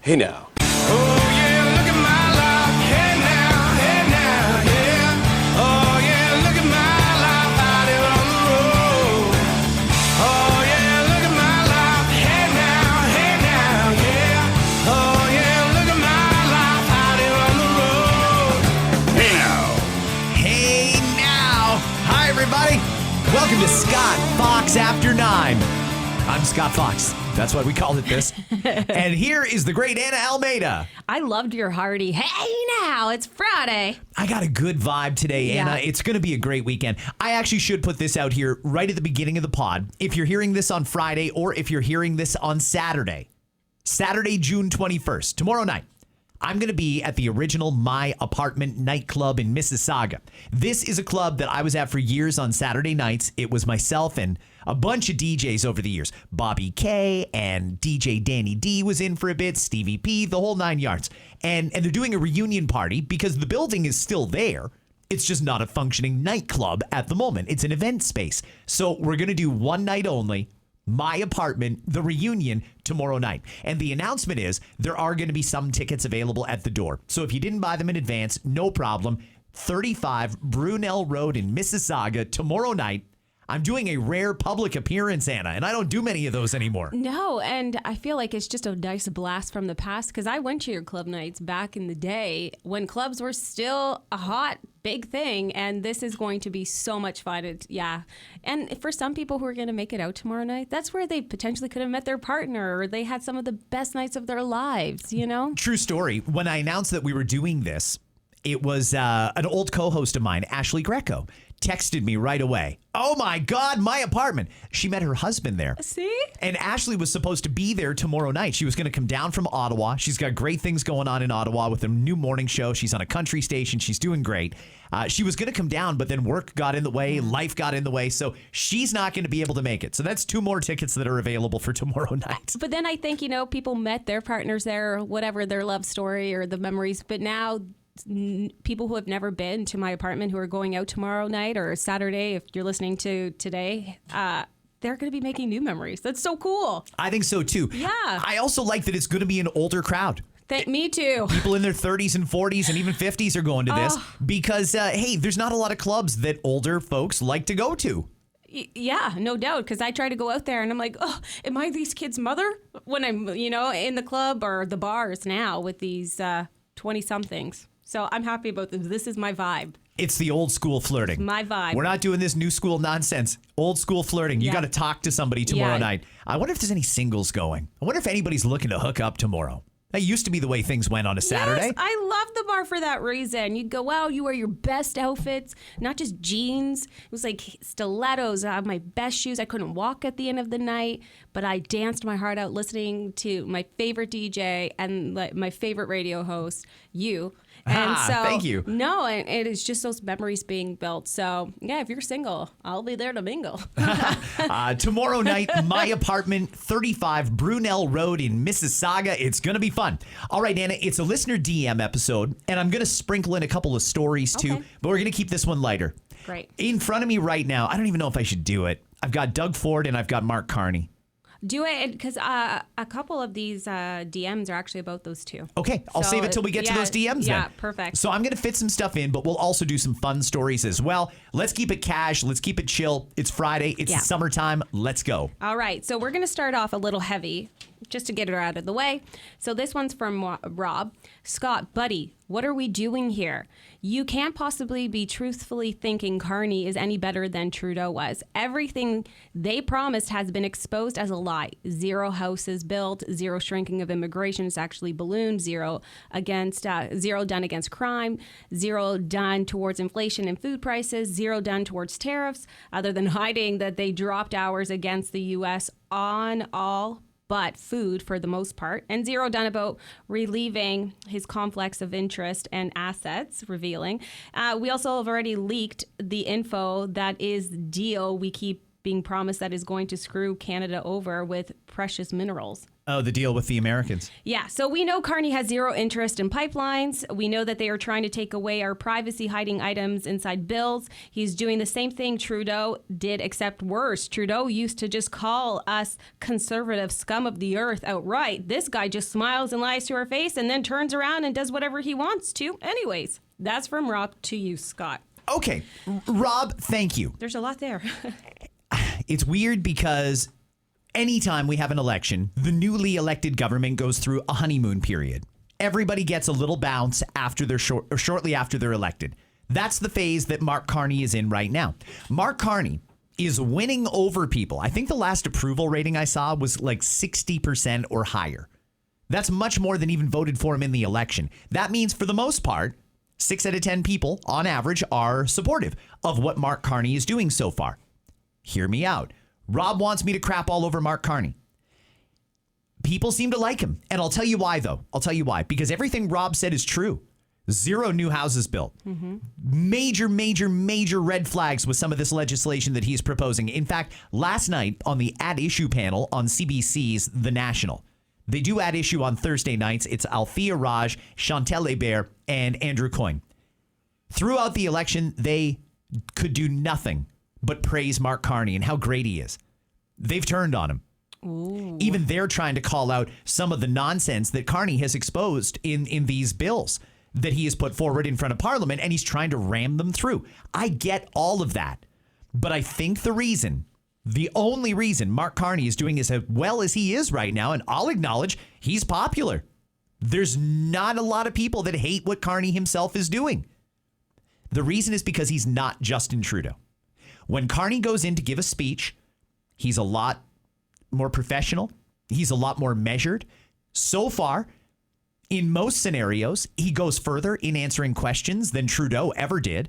Hey now. Oh yeah, look at my life. Hey now, yeah. Oh yeah, look at my life out here on the road. Oh yeah, look at my life. Hey now, yeah. Oh yeah, look at my life out here on the road. Hey now. Hey now. Hi, everybody. Welcome to Scott Fox After 9. I'm Scott Fox. That's why we called it this. And here is the great Anna Almeida. I loved your hearty, hey now, it's Friday. I got a good vibe today, Yeah. Anna. It's going to be a great weekend. I actually should put this out here right at the beginning of the pod. If you're hearing this on Friday or if you're hearing this on Saturday, June 21st, tomorrow night, I'm going to be at the original My Apartment nightclub in Mississauga. This is a club that I was at for years on Saturday nights. It was myself and a bunch of DJs over the years. Bobby K and DJ Danny D was in for a bit, Stevie P, the whole 9 yards. And they're doing a reunion party because the building is still there. It's just not a functioning nightclub at the moment. It's an event space. So we're going to do one night only. My Apartment, the reunion, tomorrow night. And the announcement is there are going to be some tickets available at the door. So if you didn't buy them in advance, no problem. 35 Brunel Road in Mississauga tomorrow night. I'm doing a rare public appearance, Anna, and I don't do many of those anymore. No, and I feel like it's just a nice blast from the past because I went to your club nights back in the day when clubs were still a hot, big thing, and this is going to be so much fun. Yeah. And for some people who are going to make it out tomorrow night, that's where they potentially could have met their partner or they had some of the best nights of their lives, you know? True story. When I announced that we were doing this, it was an old co-host of mine, Ashley Greco, texted me right away. Oh my God, My Apartment. She met her husband there. See? And Ashley was supposed to be there tomorrow night. She was going to come down from Ottawa. She's got great things going on in Ottawa with a new morning show. She's on a country station. She's doing great. She was going to come down, but then work got in the way. Life got in the way. So she's not going to be able to make it. So that's 2 more tickets that are available for tomorrow night. But then I think, people met their partners there, or whatever their love story or the memories. But now people who have never been to My Apartment who are going out tomorrow night or Saturday, if you're listening to today, they're going to be making new memories. That's so cool. I think so too. Yeah. I also like that it's going to be an older crowd. Me too. People in their 30s and 40s and even 50s are going to this because, hey, there's not a lot of clubs that older folks like to go to. Yeah, no doubt. Because I try to go out there and I'm like, oh, am I these kids' mother when I'm, in the club or the bars now with these 20-somethings. So I'm happy about this. This is my vibe. It's the old school flirting. It's my vibe. We're not doing this new school nonsense. Old school flirting. You got to talk to somebody tomorrow night. I wonder if there's any singles going. I wonder if anybody's looking to hook up tomorrow. That used to be the way things went on a Saturday. Yes, I love the bar for that reason. You'd go, wow, you wear your best outfits, not just jeans. It was like stilettos. I have my best shoes. I couldn't walk at the end of the night, but I danced my heart out listening to my favorite DJ and my favorite radio host, you. And so, thank you. No, and it is just those memories being built. So, yeah, if you're single, I'll be there to mingle. Tomorrow night, My Apartment, 35 Brunel Road in Mississauga. It's going to be fun. All right, Anna, it's a listener DM episode, and I'm going to sprinkle in a couple of stories too, but we're going to keep this one lighter. Great. In front of me right now, I don't even know if I should do it. I've got Doug Ford and I've got Mark Carney. Do it, because a couple of these DMs are actually about those two. Okay, I'll save it till we get to those DMs then. Yeah, perfect. So I'm going to fit some stuff in, but we'll also do some fun stories as well. Let's keep it cash. Let's keep it chill. It's Friday. It's summertime. Let's go. All right, so we're going to start off a little heavy, just to get it out of the way. So this one's from Rob. Scott, buddy, what are we doing here? You can't possibly be truthfully thinking Carney is any better than Trudeau was. Everything they promised has been exposed as a lie. 0 houses built, 0 shrinking of immigration. It's actually ballooned. 0 done against crime, 0 done towards inflation and food prices, 0 done towards tariffs, other than hiding that they dropped ours against the U.S. on all but food for the most part, and 0 done about relieving his conflicts of interest and assets, revealing. We also have already leaked the info that is deal we keep being promised that is going to screw Canada over with precious minerals. Oh, the deal with the Americans. Yeah, so we know Carney has zero interest in pipelines. We know that they are trying to take away our privacy hiding items inside bills. He's doing the same thing Trudeau did, except worse. Trudeau used to just call us conservative scum of the earth outright. This guy just smiles and lies to our face and then turns around and does whatever he wants to. Anyways, that's from Rob to you, Scott. Okay, Rob, thank you. There's a lot there. It's weird because anytime we have an election, the newly elected government goes through a honeymoon period. Everybody gets a little bounce after they're shortly after they're elected. That's the phase that Mark Carney is in right now. Mark Carney is winning over people. I think the last approval rating I saw was like 60% or higher. That's much more than even voted for him in the election. That means for the most part, 6 out of 10 people on average are supportive of what Mark Carney is doing so far. Hear me out. Rob wants me to crap all over Mark Carney. People seem to like him. And I'll tell you why, though. I'll tell you why. Because everything Rob said is true. 0 new houses built. Major, major, major red flags with some of this legislation that he's proposing. In fact, last night on the At Issue panel on CBC's The National, they do At Issue on Thursday nights. It's Althea Raj, Chantal Hébert, and Andrew Coyne. Throughout the election, they could do nothing but praise Mark Carney and how great he is. They've turned on him. Ooh. Even they're trying to call out some of the nonsense that Carney has exposed in these bills that he has put forward in front of Parliament, and he's trying to ram them through. I get all of that. But I think the only reason Mark Carney is doing as well as he is right now, and I'll acknowledge he's popular. There's not a lot of people that hate what Carney himself is doing. The reason is because he's not Justin Trudeau. When Carney goes in to give a speech, he's a lot more professional. He's a lot more measured. So far, in most scenarios, he goes further in answering questions than Trudeau ever did.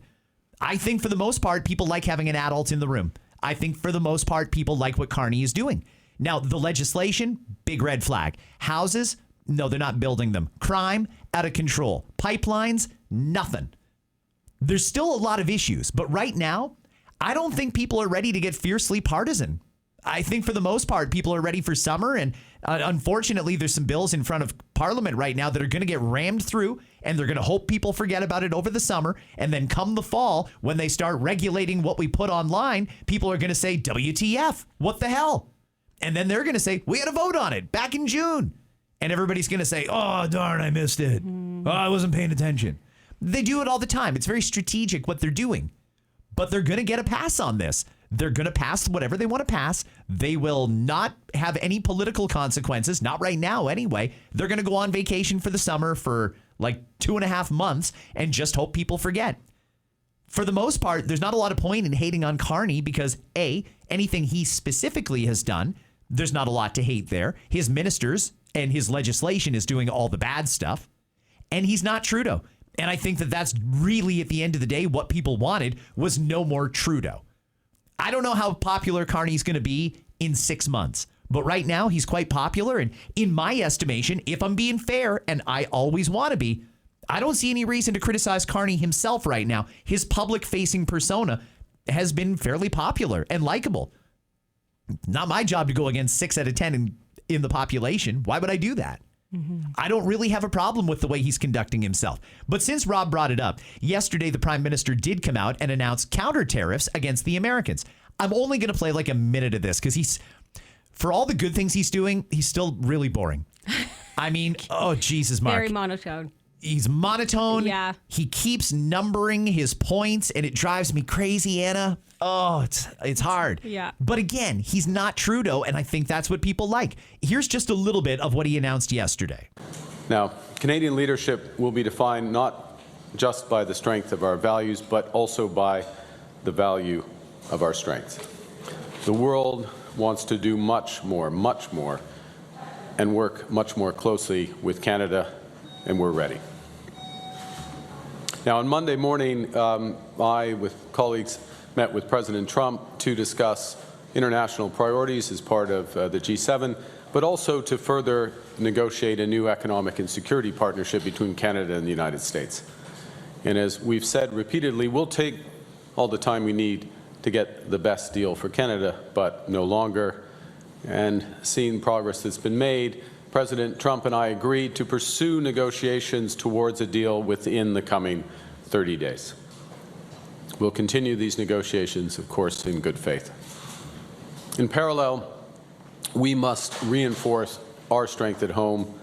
I think for the most part, people like having an adult in the room. I think for the most part, people like what Carney is doing. Now, the legislation, big red flag. Houses, no, they're not building them. Crime, out of control. Pipelines, nothing. There's still a lot of issues, but right now, I don't think people are ready to get fiercely partisan. I think for the most part, people are ready for summer. And unfortunately, there's some bills in front of Parliament right now that are going to get rammed through, and they're going to hope people forget about it over the summer. And then come the fall, when they start regulating what we put online, people are going to say, WTF, what the hell? And then they're going to say, we had a vote on it back in June. And everybody's going to say, oh, darn, I missed it. Oh, I wasn't paying attention. They do it all the time. It's very strategic what they're doing. But they're going to get a pass on this. They're going to pass whatever they want to pass. They will not have any political consequences, not right now anyway. They're going to go on vacation for the summer for like 2.5 months and just hope people forget. For the most part, there's not a lot of point in hating on Carney because, A, anything he specifically has done, there's not a lot to hate there. His ministers and his legislation is doing all the bad stuff. And he's not Trudeau. And I think that that's really, at the end of the day, what people wanted was no more Trudeau. I don't know how popular Carney's going to be in 6 months, but right now he's quite popular. And in my estimation, if I'm being fair, and I always want to be, I don't see any reason to criticize Carney himself right now. His public-facing persona has been fairly popular and likable. Not my job to go against 6 out of 10 in the population. Why would I do that? I don't really have a problem with the way he's conducting himself. But since Rob brought it up, yesterday the Prime Minister did come out and announce counter tariffs against the Americans. I'm only going to play like a minute of this because for all the good things he's doing, he's still really boring. I mean, oh, Jesus, Mark. Very monotone. He's monotone. Yeah. He keeps numbering his points, and it drives me crazy, Anna. Oh, it's hard. Yeah. But again, he's not Trudeau, and I think that's what people like. Here's just a little bit of what he announced yesterday. Now, Canadian leadership will be defined not just by the strength of our values, but also by the value of our strength. The world wants to do much more, and work much more closely with Canada, and we're ready. Now, on Monday morning, I, with colleagues, met with President Trump to discuss international priorities as part of the G7, but also to further negotiate a new economic and security partnership between Canada and the United States. And as we've said repeatedly, we'll take all the time we need to get the best deal for Canada, but no longer. and seeing progress that's been made, President Trump and I agreed to pursue negotiations towards a deal within the coming 30 days. We'll continue these negotiations, of course, in good faith. In parallel, we must reinforce our strength at home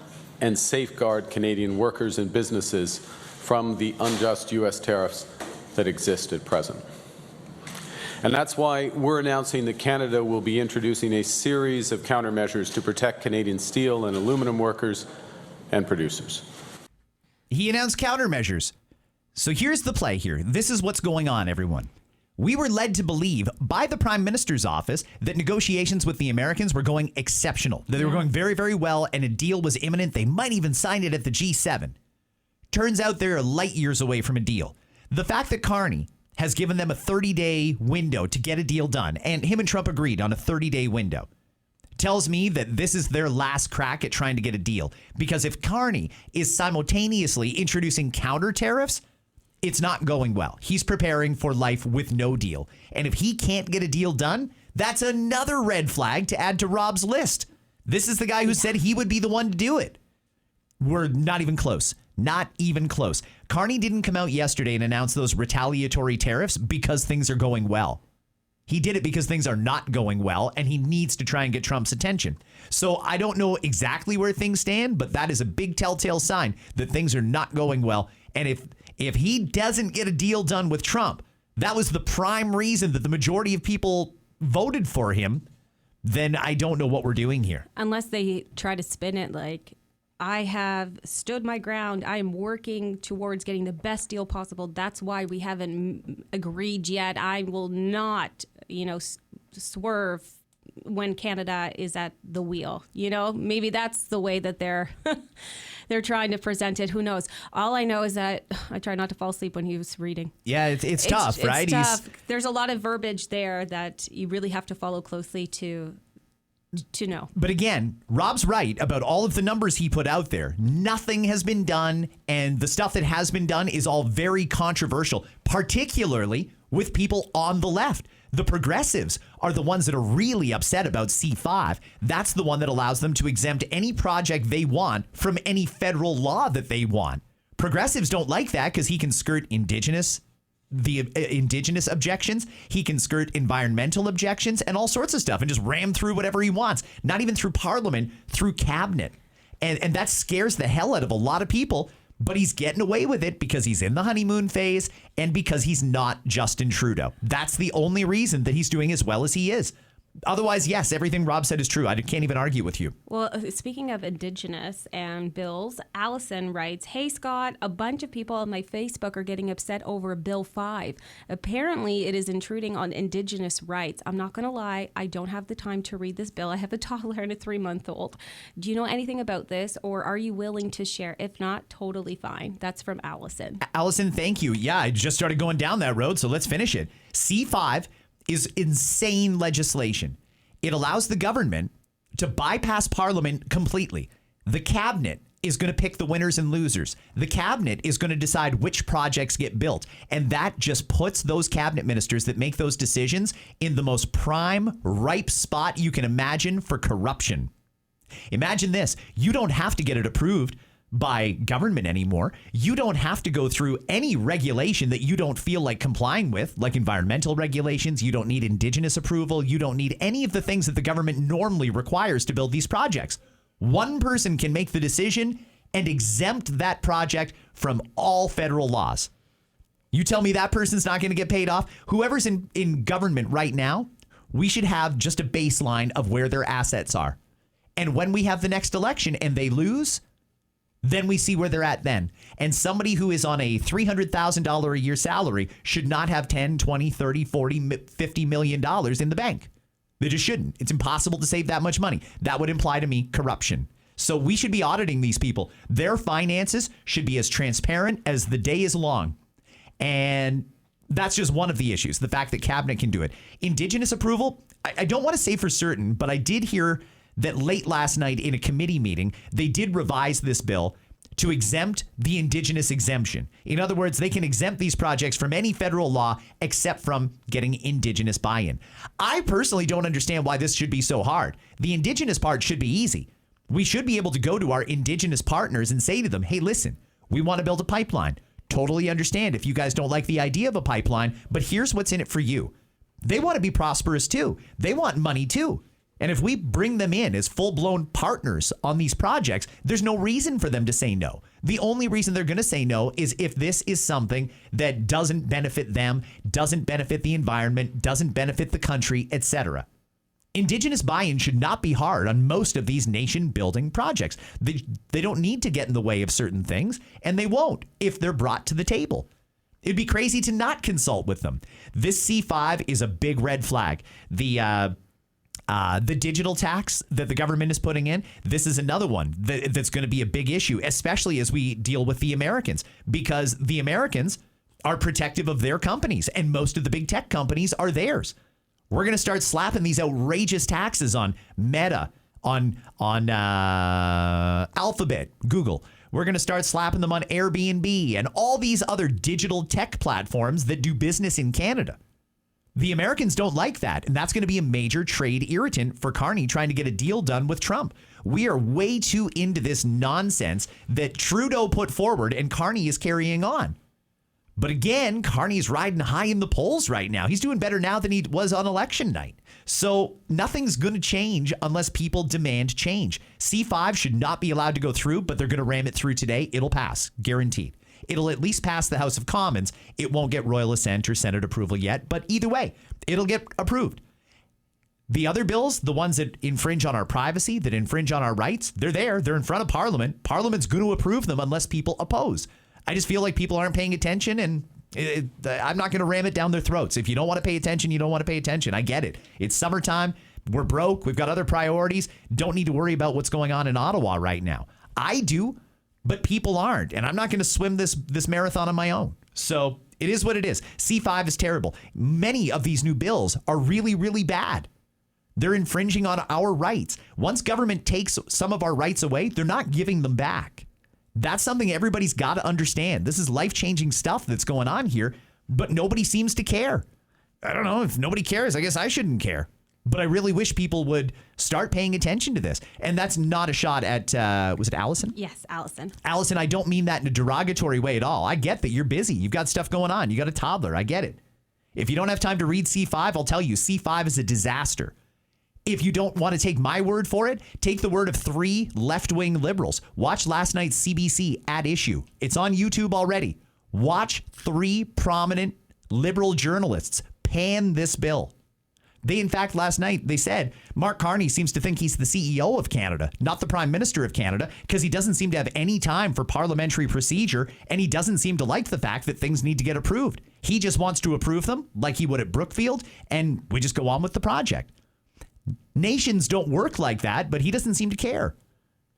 and safeguard Canadian workers and businesses from the unjust U.S. tariffs that exist at present. And that's why we're announcing that Canada will be introducing a series of countermeasures to protect Canadian steel and aluminum workers and producers. He announced countermeasures. So here's the play here. This is what's going on, everyone. We were led to believe by the Prime Minister's office that negotiations with the Americans were going exceptional, that they were going very, very well, and a deal was imminent. They might even sign it at the G7. Turns out they're light years away from a deal. The fact that Carney has given them a 30-day window to get a deal done, and him and Trump agreed on a 30-day window, tells me that this is their last crack at trying to get a deal. Because if Carney is simultaneously introducing counter tariffs, it's not going well. He's preparing for life with no deal. And if he can't get a deal done, that's another red flag to add to Rob's list. This is the guy who said he would be the one to do it. We're not even close. Not even close. Carney didn't come out yesterday and announce those retaliatory tariffs because things are going well. He did it because things are not going well, and he needs to try and get Trump's attention. So I don't know exactly where things stand, but that is a big telltale sign that things are not going well. And if he doesn't get a deal done with Trump, that was the prime reason that the majority of people voted for him, then I don't know what we're doing here. Unless they try to spin it like, I have stood my ground. I am working towards getting the best deal possible. That's why we haven't agreed yet. I will not, swerve when Canada is at the wheel. Maybe that's the way that they're trying to present it. Who knows? All I know is that I try not to fall asleep when he was reading. Yeah, it's tough, right? It's tough. There's a lot of verbiage there that you really have to follow closely to know. But again, Rob's right about all of the numbers he put out there. Nothing has been done, and the stuff that has been done is all very controversial, particularly with people on the left. The progressives are the ones that are really upset about C5. That's the one that allows them to exempt any project they want from any federal law that they want. Progressives don't like that because he can skirt indigenous objections. He can skirt environmental objections and all sorts of stuff and just ram through whatever he wants, not even through Parliament, through cabinet. And that scares the hell out of a lot of people, but he's getting away with it because he's in the honeymoon phase and because he's not Justin Trudeau. That's the only reason that he's doing as well as he is. Otherwise, yes, everything Rob said is true. I can't even argue with you. Well, speaking of Indigenous and bills, Allison writes, "Hey, Scott, a bunch of people on my Facebook are getting upset over Bill 5. Apparently, it is intruding on Indigenous rights. I'm not going to lie. I don't have the time to read this bill. I have a toddler and a 3-month-old. Do you know anything about this, or are you willing to share? If not, totally fine." That's from Allison. Allison, thank you. Yeah, I just started going down that road, so let's finish it. C5 is insane legislation. It allows the government to bypass Parliament completely. The cabinet is going to pick the winners and losers. The cabinet is going to decide which projects get built. And that just puts those cabinet ministers that make those decisions in the most prime, ripe spot you can imagine for corruption. Imagine this. You don't have to get it approved by government anymore. You don't have to go through any regulation that you don't feel like complying with, like environmental regulations. You don't need Indigenous approval. You don't need any of the things that the government normally requires to build these projects. One person can make the decision and exempt that project from all federal laws. You tell me that person's not going to get paid off? Whoever's in government right now, we should have just a baseline of where their assets are. And when we have the next election and they lose, then we see where they're at then. And somebody who is on a $300,000 a year salary should not have 10, 20, 30, 40, $50 million in the bank. They just shouldn't. It's impossible to save that much money. That would imply to me corruption. So we should be auditing these people. Their finances should be as transparent as the day is long. And that's just one of the issues, the fact that cabinet can do it. Indigenous approval, I don't want to say for certain, but I did hear that late last night in a committee meeting, they did revise this bill to exempt the indigenous exemption. In other words, they can exempt these projects from any federal law except from getting indigenous buy-in. I personally don't understand why this should be so hard. The indigenous part should be easy. We should be able to go to our indigenous partners and say to them, hey, listen, we want to build a pipeline. Totally understand if you guys don't like the idea of a pipeline, but here's what's in it for you. They want to be prosperous too. They want money too. And if we bring them in as full-blown partners on these projects, there's no reason for them to say no. The only reason they're going to say no is if this is something that doesn't benefit them, doesn't benefit the environment, doesn't benefit the country, etc. Indigenous buy-in should not be hard on most of these nation-building projects. They don't need to get in the way of certain things, and they won't if they're brought to the table. It'd be crazy to not consult with them. This C5 is a big red flag. The digital tax that the government is putting in, this is another one that's going to be a big issue, especially as we deal with the Americans, because the Americans are protective of their companies and most of the big tech companies are theirs. We're going to start slapping these outrageous taxes on Meta, on Alphabet, Google. We're going to start slapping them on Airbnb and all these other digital tech platforms that do business in Canada. The Americans don't like that, and that's going to be a major trade irritant for Carney trying to get a deal done with Trump. We are way too into this nonsense that Trudeau put forward, and Carney is carrying on. But again, Carney's riding high in the polls right now. He's doing better now than he was on election night. So nothing's going to change unless people demand change. C5 should not be allowed to go through, but they're going to ram it through today. It'll pass, guaranteed. It'll at least pass the House of Commons. It won't get royal assent or Senate approval yet, but either way, it'll get approved. The other bills, the ones that infringe on our privacy, that infringe on our rights, they're there. They're in front of Parliament. Parliament's going to approve them unless people oppose. I just feel like people aren't paying attention, and I'm not going to ram it down their throats. If you don't want to pay attention, you don't want to pay attention. I get it. It's summertime. We're broke. We've got other priorities. Don't need to worry about what's going on in Ottawa right now. I do, but people aren't, and I'm not going to swim this marathon on my own. So it is what it is. C5 is terrible. Many of these new bills are really, really bad. They're infringing on our rights. Once government takes some of our rights away, they're not giving them back. That's something everybody's got to understand. This is life-changing stuff that's going on here, but nobody seems to care. I don't know. If nobody cares, I guess I shouldn't care. But I really wish people would start paying attention to this. And that's not a shot at, was it Allison? Yes, Allison. Allison, I don't mean that in a derogatory way at all. I get that you're busy. You've got stuff going on. You got a toddler. I get it. If you don't have time to read C5, I'll tell you, C5 is a disaster. If you don't want to take my word for it, take the word of 3 left-wing liberals. Watch last night's CBC At Issue. It's on YouTube already. Watch 3 prominent liberal journalists pan this bill. They, in fact, last night, they said Mark Carney seems to think he's the CEO of Canada, not the Prime Minister of Canada, because he doesn't seem to have any time for parliamentary procedure, and he doesn't seem to like the fact that things need to get approved. He just wants to approve them like he would at Brookfield, and we just go on with the project. Nations don't work like that, but he doesn't seem to care.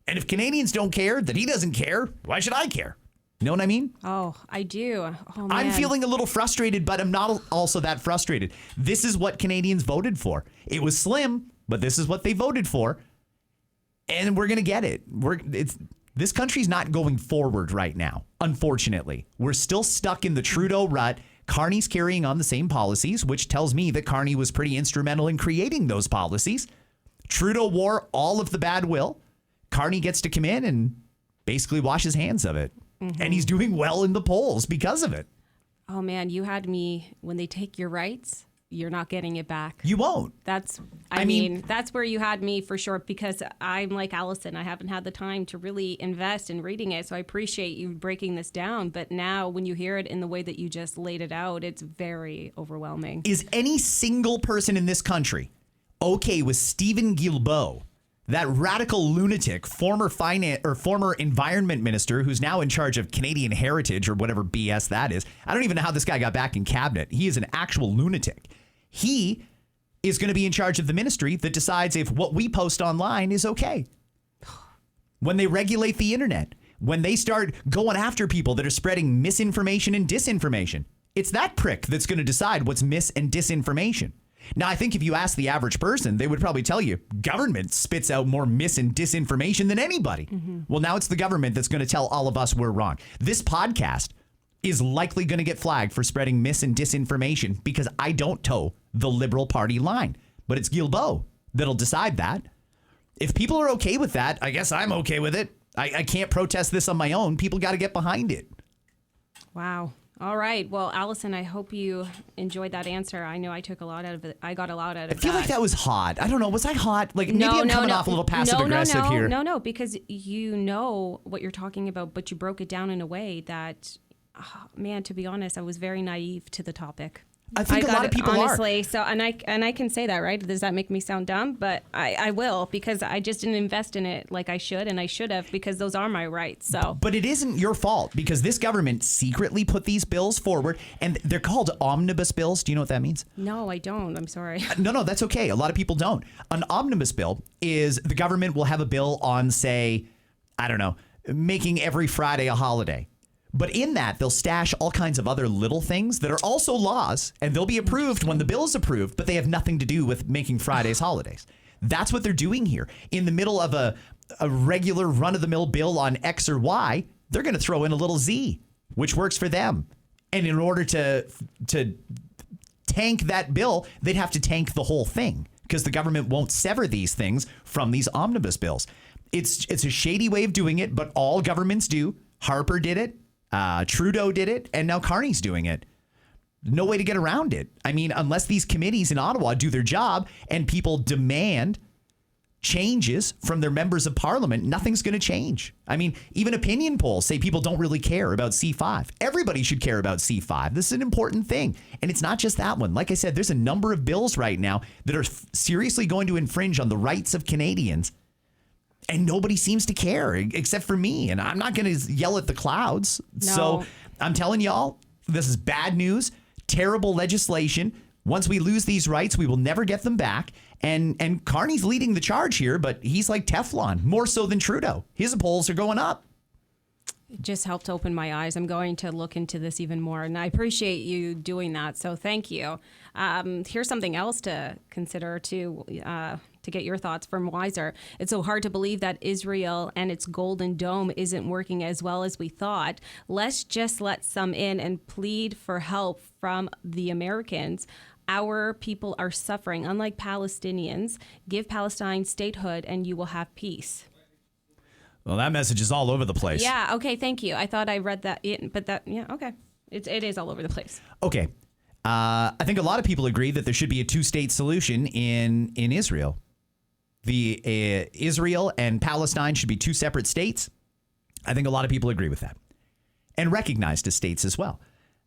And if Canadians don't care, then he doesn't care. Why should I care? You know what I mean? Oh, I do. Oh, man. I'm feeling a little frustrated, but I'm not also that frustrated. This is what Canadians voted for. It was slim, but this is what they voted for. And we're going to get it. This country's not going forward right now, unfortunately. We're still stuck in the Trudeau rut. Carney's carrying on the same policies, which tells me that Carney was pretty instrumental in creating those policies. Trudeau wore all of the bad will. Carney gets to come in and basically wash his hands of it. Mm-hmm. And he's doing well in the polls because of it. Oh, man, you had me, when they take your rights, you're not getting it back. You won't. I mean, that's where you had me for sure, because I'm like Allison. I haven't had the time to really invest in reading it. So I appreciate you breaking this down. But now when you hear it in the way that you just laid it out, it's very overwhelming. Is any single person in this country okay with Stephen Guilbeault, that radical lunatic, former environment minister who's now in charge of Canadian Heritage or whatever BS that is? I don't even know how this guy got back in cabinet. He is an actual lunatic. He is going to be in charge of the ministry that decides if what we post online is okay. When they regulate the internet, when they start going after people that are spreading misinformation and disinformation, it's that prick that's going to decide what's mis and disinformation. Now, I think if you ask the average person, they would probably tell you government spits out more mis and disinformation than anybody. Well, now it's the government that's going to tell all of us we're wrong. This podcast is likely going to get flagged for spreading mis and disinformation because I don't toe the Liberal Party line. But it's Guilbeault that'll decide that. If people are okay with that, I guess I'm okay with it. I can't protest this on my own. People got to get behind it. Wow. All right. Well, Allison, I hope you enjoyed that answer. I know I took a lot out of it. I got a lot out of it. I feel like that was hot. I don't know. Was I hot? Like maybe I'm coming off a little passive aggressive here. No, because you know what you're talking about, but you broke it down in a way that, man, to be honest, I was very naive to the topic. I think a lot of people honestly, so and I can say that, right? Does that make me sound dumb? But I will, because I just didn't invest in it like I should, and I should have, because those are my rights. So, but it isn't your fault, because this government secretly put these bills forward, and they're called omnibus bills. Do you know what that means? No, I don't. I'm sorry. No, that's okay. A lot of people don't. An omnibus bill is the government will have a bill on, say, I don't know, making every Friday a holiday. But in that, they'll stash all kinds of other little things that are also laws, and they'll be approved when the bill is approved, but they have nothing to do with making Fridays holidays. That's what they're doing here. In the middle of a regular run-of-the-mill bill on X or Y, they're going to throw in a little Z, which works for them. And in order to tank that bill, they'd have to tank the whole thing, because the government won't sever these things from these omnibus bills. It's a shady way of doing it, but all governments do. Harper did it. Trudeau did it, and now Carney's doing it. No way to get around it. I mean, unless these committees in Ottawa do their job and people demand changes from their members of parliament, nothing's going to change. I mean, even opinion polls say people don't really care about C5. Everybody should care about C5. This is an important thing. And it's not just that one. Like I said, there's a number of bills right now that are seriously going to infringe on the rights of Canadians. And nobody seems to care except for me. And I'm not going to yell at the clouds. No. So I'm telling y'all, this is bad news, terrible legislation. Once we lose these rights, we will never get them back. And Carney's leading the charge here, but he's like Teflon, more so than Trudeau. His polls are going up. It just helped open my eyes. I'm going to look into this even more, and I appreciate you doing that. So thank you. Here's something else to consider to get your thoughts from Weiser. It's so hard to believe that Israel and its Golden Dome isn't working as well as we thought. Let's just let some in and plead for help from the Americans. Our people are suffering. Unlike Palestinians, give Palestine statehood and you will have peace. Well, that message is all over the place. Yeah, okay, thank you. I thought I read that, but that, yeah, okay. It is all over the place. Okay. I think a lot of people agree that there should be a two-state solution in Israel. Israel and Palestine should be two separate states. I think a lot of people agree with that and recognized as states as well.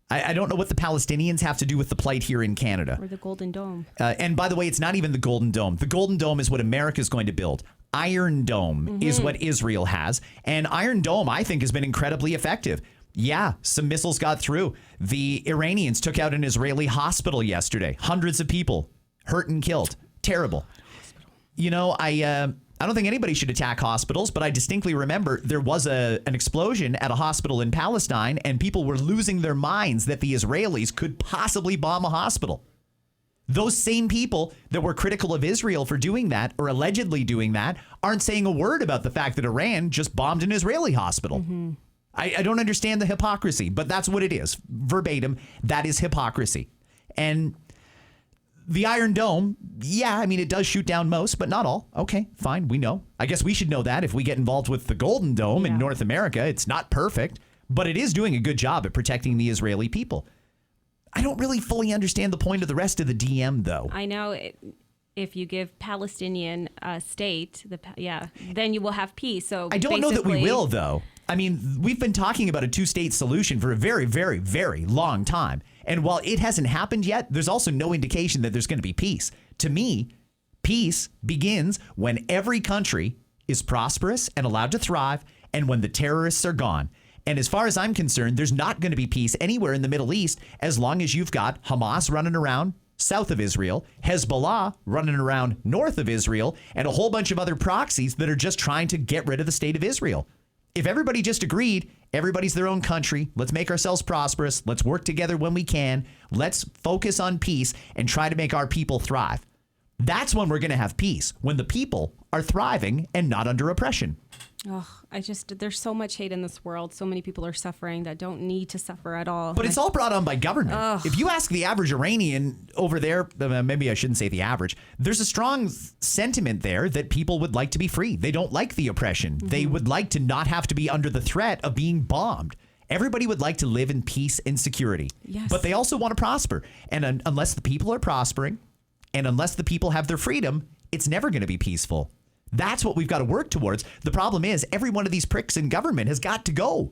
I don't know what the Palestinians have to do with the plight here in Canada. Or the Golden Dome. And by the way, it's not even the Golden Dome. The Golden Dome is what America is going to build. Iron Dome is what Israel has. And Iron Dome, I think, has been incredibly effective. Yeah, some missiles got through. The Iranians took out an Israeli hospital yesterday. Hundreds of people hurt and killed. Terrible. You know, I don't think anybody should attack hospitals, but I distinctly remember there was an explosion at a hospital in Palestine, and people were losing their minds that the Israelis could possibly bomb a hospital. Those same people that were critical of Israel for doing that, or allegedly doing that, aren't saying a word about the fact that Iran just bombed an Israeli hospital. I don't understand the hypocrisy, but that's what it is. Verbatim, that is hypocrisy. And the Iron Dome, yeah, I mean, it does shoot down most, but not all. Okay, fine, we know. I guess we should know that if we get involved with the Golden Dome in North America. It's not perfect, but it is doing a good job at protecting the Israeli people. I don't really fully understand the point of the rest of the DM, though. I know if you give Palestinian a state, then you will have peace. So I don't know that we will, though. I mean, we've been talking about a two-state solution for a very, very, very long time. And while it hasn't happened yet, there's also no indication that there's going to be peace. To me, peace begins when every country is prosperous and allowed to thrive, and when the terrorists are gone. And as far as I'm concerned, there's not going to be peace anywhere in the Middle East as long as you've got Hamas running around south of Israel, Hezbollah running around north of Israel, and a whole bunch of other proxies that are just trying to get rid of the state of Israel. If everybody just agreed, everybody's their own country, let's make ourselves prosperous, let's work together when we can, let's focus on peace and try to make our people thrive. That's when we're going to have peace, when the people are thriving and not under oppression. Oh, there's so much hate in this world. So many people are suffering that don't need to suffer at all. But it's all brought on by government. If you ask the average Iranian over there, maybe I shouldn't say the average, there's a strong sentiment there that people would like to be free. They don't like the oppression. Mm-hmm. They would like to not have to be under the threat of being bombed. Everybody would like to live in peace and security. Yes. But they also want to prosper. And unless the people are prospering and unless the people have their freedom, it's never going to be peaceful. That's what we've got to work towards. The problem is every one of these pricks in government has got to go.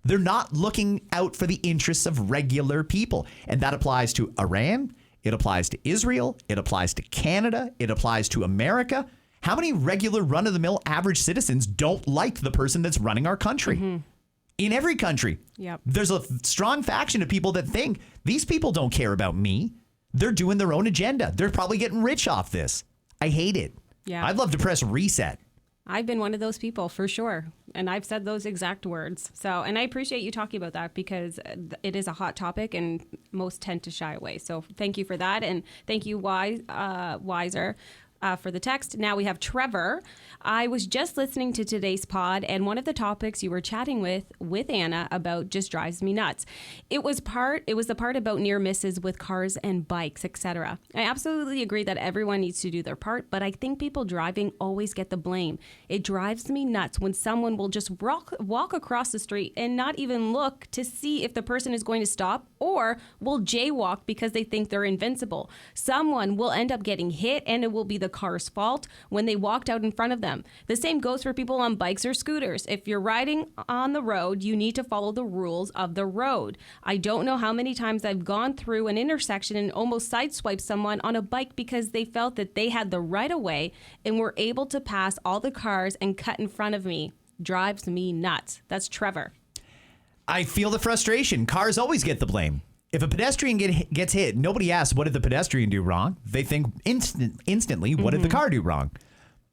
They're not looking out for the interests of regular people. And that applies to Iran. It applies to Israel. It applies to Canada. It applies to America. How many regular run-of-the-mill average citizens don't like the person that's running our country? Mm-hmm. In every country, yep. There's a strong faction of people that think these people don't care about me. They're doing their own agenda. They're probably getting rich off this. I hate it. Yeah. I'd love to press reset. I've been one of those people for sure. And I've said those exact words. So, and I appreciate you talking about that because it is a hot topic and most tend to shy away. So thank you for that. And thank you, Wiser. For the text. Now we have Trevor. I was just listening to today's pod, and one of the topics you were chatting with Anna about just drives me nuts. It was the part about near misses with cars and bikes, etc. I absolutely agree that everyone needs to do their part, but I think people driving always get the blame. It drives me nuts when someone will just walk across the street and not even look to see if the person is going to stop or will jaywalk because they think they're invincible. Someone will end up getting hit, and it will be the car's fault when they walked out in front of them. The same goes for people on bikes or scooters. If you're riding on the road, you need to follow the rules of the road. I don't know how many times I've gone through an intersection and almost sideswiped someone on a bike because they felt that they had the right of way and were able to pass all the cars and cut in front of me. Drives me nuts. That's Trevor. I feel the frustration. Cars always get the blame. If a pedestrian gets hit, nobody asks, what did the pedestrian do wrong? They think instantly, what did the car do wrong?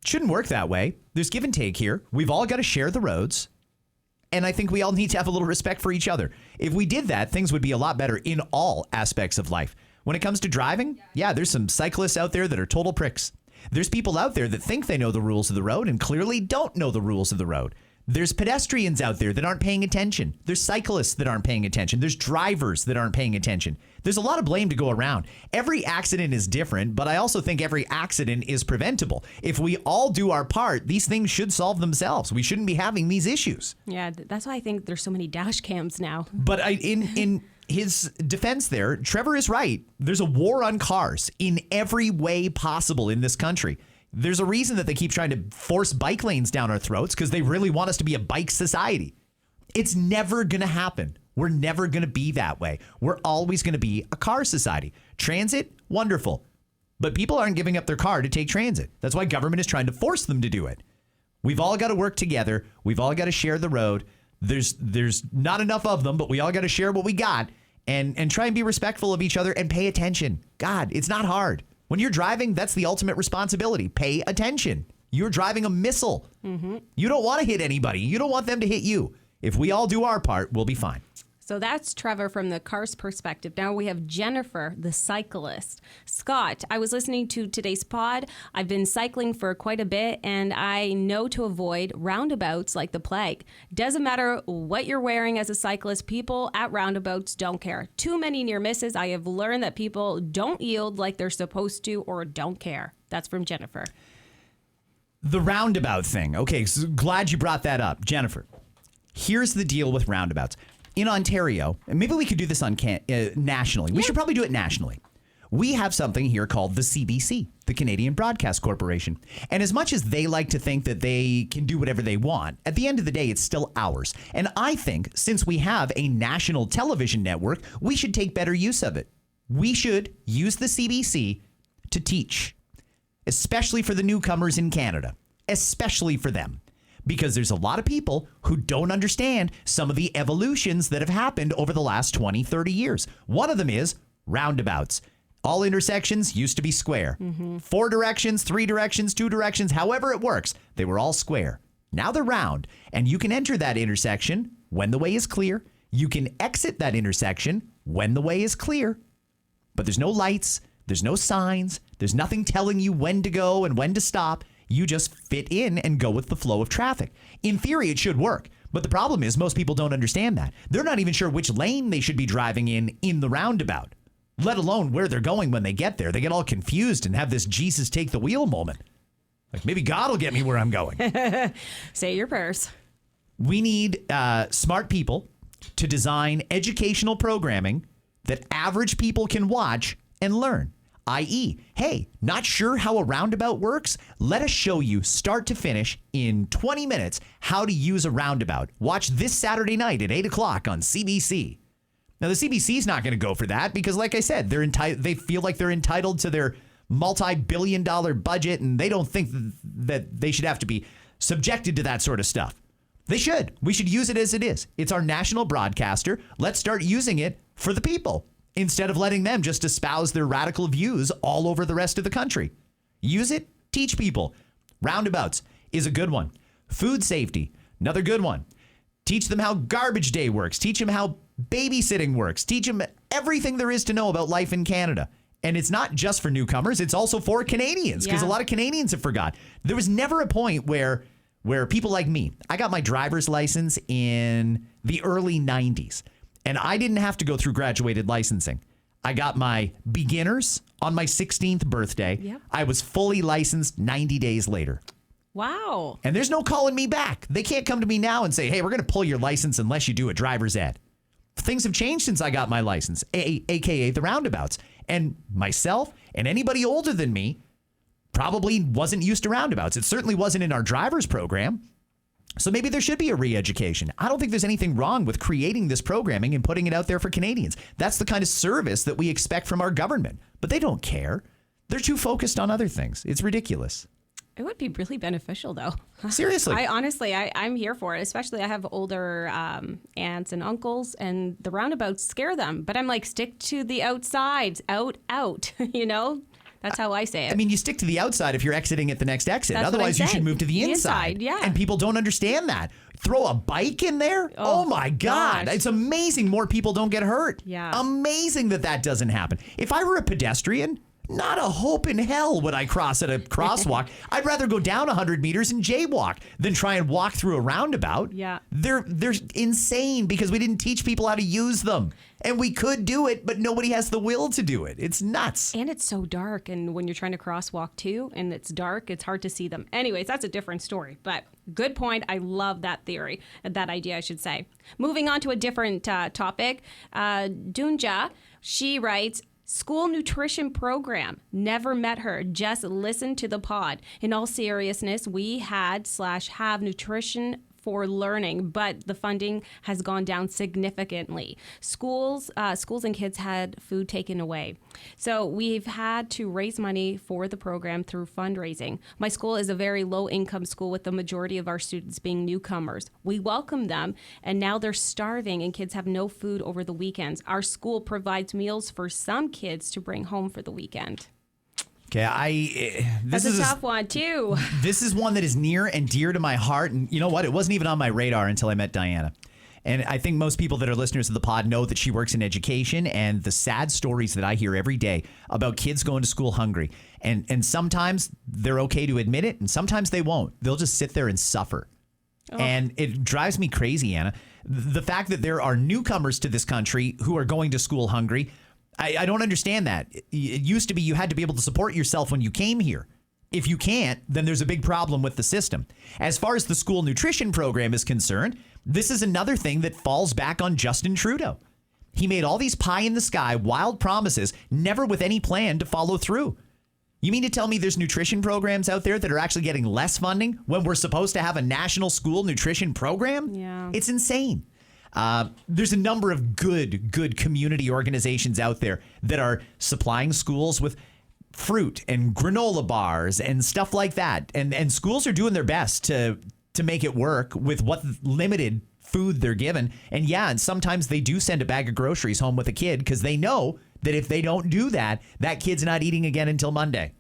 Shouldn't work that way. There's give and take here. We've all got to share the roads. And I think we all need to have a little respect for each other. If we did that, things would be a lot better in all aspects of life. When it comes to driving, yeah, there's some cyclists out there that are total pricks. There's people out there that think they know the rules of the road and clearly don't know the rules of the road. There's pedestrians out there that aren't paying attention. There's cyclists that aren't paying attention. There's drivers that aren't paying attention. There's a lot of blame to go around. Every accident is different, but I also think every accident is preventable. If we all do our part, these things should solve themselves. We shouldn't be having these issues. Yeah, that's why I think there's so many dash cams now. But in his defense there, Trevor is right. There's a war on cars in every way possible in this country. There's a reason that they keep trying to force bike lanes down our throats because they really want us to be a bike society. It's never going to happen. We're never going to be that way. We're always going to be a car society. Transit, wonderful. But people aren't giving up their car to take transit. That's why government is trying to force them to do it. We've all got to work together. We've all got to share the road. There's not enough of them, but we all got to share what we got and try and be respectful of each other and pay attention. God, it's not hard. When you're driving, that's the ultimate responsibility. Pay attention. You're driving a missile. Mm-hmm. You don't want to hit anybody. You don't want them to hit you. If we all do our part, we'll be fine. So that's Trevor from the car's perspective. Now we have Jennifer, the cyclist. Scott, I was listening to today's pod. I've been cycling for quite a bit, and I know to avoid roundabouts like the plague. Doesn't matter what you're wearing as a cyclist, people at roundabouts don't care. Too many near misses. I have learned that people don't yield like they're supposed to or don't care. That's from Jennifer. The roundabout thing. Okay, so glad you brought that up. Jennifer, here's the deal with roundabouts. In Ontario, and maybe we could do this on nationally. We should probably do it nationally. We have something here called the CBC, the Canadian Broadcast Corporation. And as much as they like to think that they can do whatever they want, at the end of the day, it's still ours. And I think since we have a national television network, we should take better use of it. We should use the CBC to teach, especially for the newcomers in Canada, especially for them. Because there's a lot of people who don't understand some of the evolutions that have happened over the last 20, 30 years. One of them is roundabouts. All intersections used to be square. Mm-hmm. 4 directions, 3 directions, 2 directions, however it works. They were all square. Now they're round, and you can enter that intersection when the way is clear. You can exit that intersection when the way is clear. But there's no lights, there's no signs, there's nothing telling you when to go and when to stop. You just fit in and go with the flow of traffic. In theory, it should work. But the problem is most people don't understand that. They're not even sure which lane they should be driving in the roundabout, let alone where they're going when they get there. They get all confused and have this Jesus take the wheel moment. Like, maybe God will get me where I'm going. Say your prayers. We need smart people to design educational programming that average people can watch and learn. I.e., hey, not sure how a roundabout works? Let us show you start to finish in 20 minutes how to use a roundabout. Watch this Saturday night at 8 o'clock on CBC. Now, the CBC is not going to go for that because, like I said, they feel like they're entitled to their multi-billion-dollar budget, and they don't think that they should have to be subjected to that sort of stuff. They should. We should use it as it is. It's our national broadcaster. Let's start using it for the people instead of letting them just espouse their radical views all over the rest of the country. Use it, teach people. Roundabouts is a good one. Food safety, another good one. Teach them how garbage day works. Teach them how babysitting works. Teach them everything there is to know about life in Canada. And it's not just for newcomers. It's also for Canadians because a lot of Canadians have forgot. There was never a point where people like me, I got my driver's license in the early 90s. And I didn't have to go through graduated licensing. I got my beginners on my 16th birthday. Yep. I was fully licensed 90 days later. Wow. And there's no calling me back. They can't come to me now and say, hey, we're going to pull your license unless you do a driver's ed. Things have changed since I got my license, aka the roundabouts. And myself and anybody older than me probably wasn't used to roundabouts. It certainly wasn't in our driver's program. So maybe there should be a re-education. I don't think there's anything wrong with creating this programming and putting it out there for Canadians. That's the kind of service that we expect from our government. But they don't care. They're too focused on other things. It's ridiculous. It would be really beneficial, though. Seriously. I'm here for it. Especially, I have older aunts and uncles, and the roundabouts scare them. But I'm like, stick to the outsides, out, you know? That's how I say it. I mean, you stick to the outside if you're exiting at the next exit. That's Otherwise, what I'm you should saying. move to the inside. Yeah. And people don't understand that. Throw a bike in there? Oh my God. gosh. It's amazing more people don't get hurt. Yeah. Amazing that doesn't happen. If I were a pedestrian, not a hope in hell would I cross at a crosswalk. I'd rather go down 100 meters and jaywalk than try and walk through a roundabout. Yeah. They're insane because we didn't teach people how to use them. And we could do it, but nobody has the will to do it. It's nuts. And it's so dark. And when you're trying to crosswalk too, and it's dark, it's hard to see them. Anyways, that's a different story. But good point. I love that theory, that idea, I should say. Moving on to a different topic. Dunja, she writes, school nutrition program. Never met her. Just listen to the pod. In all seriousness, we have nutrition for learning, but the funding has gone down significantly. Schools and kids had food taken away. So we've had to raise money for the program through fundraising. My school is a very low income school with the majority of our students being newcomers. We welcome them, and now they're starving and kids have no food over the weekends. Our school provides meals for some kids to bring home for the weekend. Okay, That's a tough one, too. This is one that is near and dear to my heart. And you know what? It wasn't even on my radar until I met Diana. And I think most people that are listeners of the pod know that she works in education, and the sad stories that I hear every day about kids going to school hungry. And sometimes they're okay to admit it, and sometimes they won't. They'll just sit there and suffer. Oh. And it drives me crazy, Anna. The fact that there are newcomers to this country who are going to school hungry, I don't understand that. It used to be you had to be able to support yourself when you came here. If you can't, then there's a big problem with the system. As far as the school nutrition program is concerned, this is another thing that falls back on Justin Trudeau. He made all these pie-in-the-sky, wild promises, never with any plan to follow through. You mean to tell me there's nutrition programs out there that are actually getting less funding when we're supposed to have a national school nutrition program? Yeah. It's insane. There's a number of good community organizations out there that are supplying schools with fruit and granola bars and stuff like that. And schools are doing their best to make it work with what limited food they're given. And sometimes they do send a bag of groceries home with a kid because they know that if they don't do that, that kid's not eating again until Monday.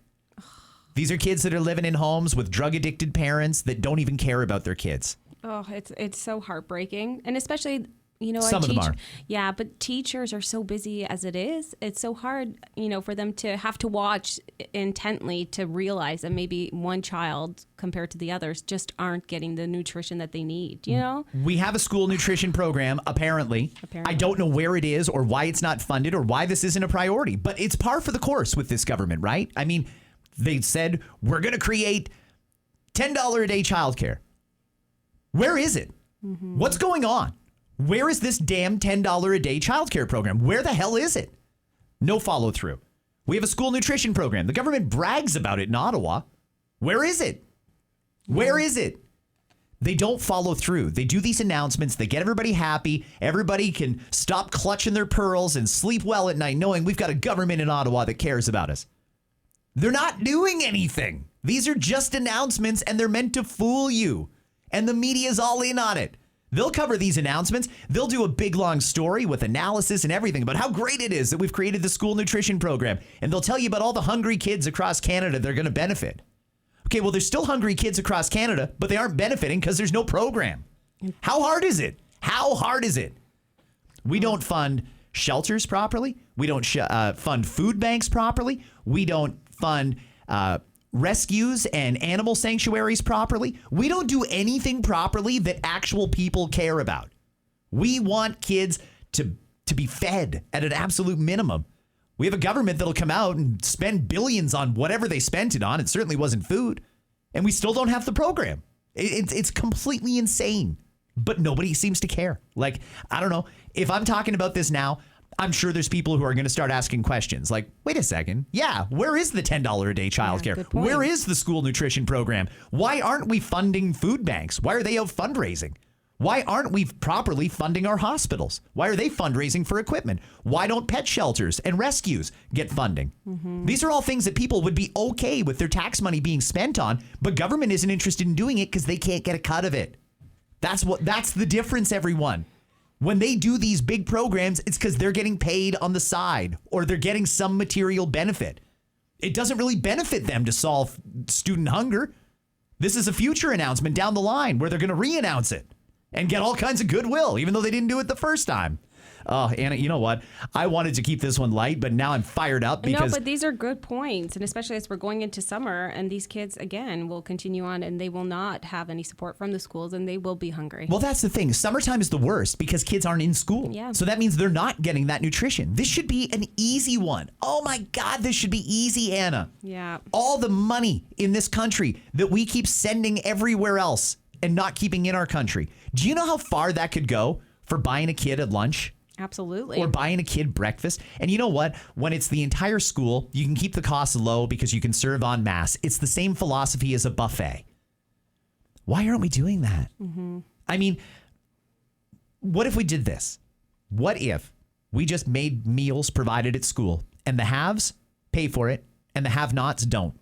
These are kids that are living in homes with drug-addicted parents that don't even care about their kids. Oh, it's so heartbreaking. And especially, Some of them are. Yeah, but teachers are so busy as it is. It's so hard, for them to have to watch intently to realize that maybe one child compared to the others just aren't getting the nutrition that they need, We have a school nutrition program, apparently. I don't know where it is or why it's not funded or why this isn't a priority, but it's par for the course with this government, right? I mean, they said, we're going to create $10 a day childcare. Where is it? What's going on? Where is this damn $10 a day childcare program? Where the hell is it? No follow through. We have a school nutrition program. The government brags about it in Ottawa. Where is it? Where is it? They don't follow through. They do these announcements. They get everybody happy. Everybody can stop clutching their pearls and sleep well at night knowing we've got a government in Ottawa that cares about us. They're not doing anything. These are just announcements and they're meant to fool you. And the media's all in on it. They'll cover these announcements. They'll do a big, long story with analysis and everything about how great it is that we've created the school nutrition program. And they'll tell you about all the hungry kids across Canada that are going to benefit. Okay, well, there's still hungry kids across Canada, but they aren't benefiting because there's no program. How hard is it? How hard is it? We don't fund shelters properly. We don't fund food banks properly. We don't fund rescues and animal sanctuaries properly. We don't do anything properly that actual people care about. We want kids to be fed at an absolute minimum. We have a government that'll come out and spend billions on whatever they spent it on. It certainly wasn't food. And we still don't have the program. It's completely insane. But nobody seems to care. Like, I don't know. If I'm talking about this now, I'm sure there's people who are going to start asking questions like, wait a second. Yeah, where is the $10 a day childcare? good point. Where is the school nutrition program? Why aren't we funding food banks? Why are they out fundraising? Why aren't we properly funding our hospitals? Why are they fundraising for equipment? Why don't pet shelters and rescues get funding? These are all things that people would be okay with their tax money being spent on, but government isn't interested in doing it because they can't get a cut of it. That's the difference, everyone. When they do these big programs, it's because they're getting paid on the side or they're getting some material benefit. It doesn't really benefit them to solve student hunger. This is a future announcement down the line where they're going to re-announce it and get all kinds of goodwill, even though they didn't do it the first time. Oh, Anna, you know what? I wanted to keep this one light, but now I'm fired up because... No, but these are good points, and especially as we're going into summer, and these kids, again, will continue on, and they will not have any support from the schools, and they will be hungry. Well, that's the thing. Summertime is the worst because kids aren't in school. Yeah. So that means they're not getting that nutrition. This should be an easy one. Oh, my God, this should be easy, Anna. Yeah. All the money in this country that we keep sending everywhere else and not keeping in our country. Do you know how far that could go for buying a kid at lunch? Absolutely. Or buying a kid breakfast. And you know what? When it's the entire school, you can keep the costs low because you can serve en masse. It's the same philosophy as a buffet. Why aren't we doing that? I mean, what if we did this? What if we just made meals provided at school and the haves pay for it and the have-nots don't?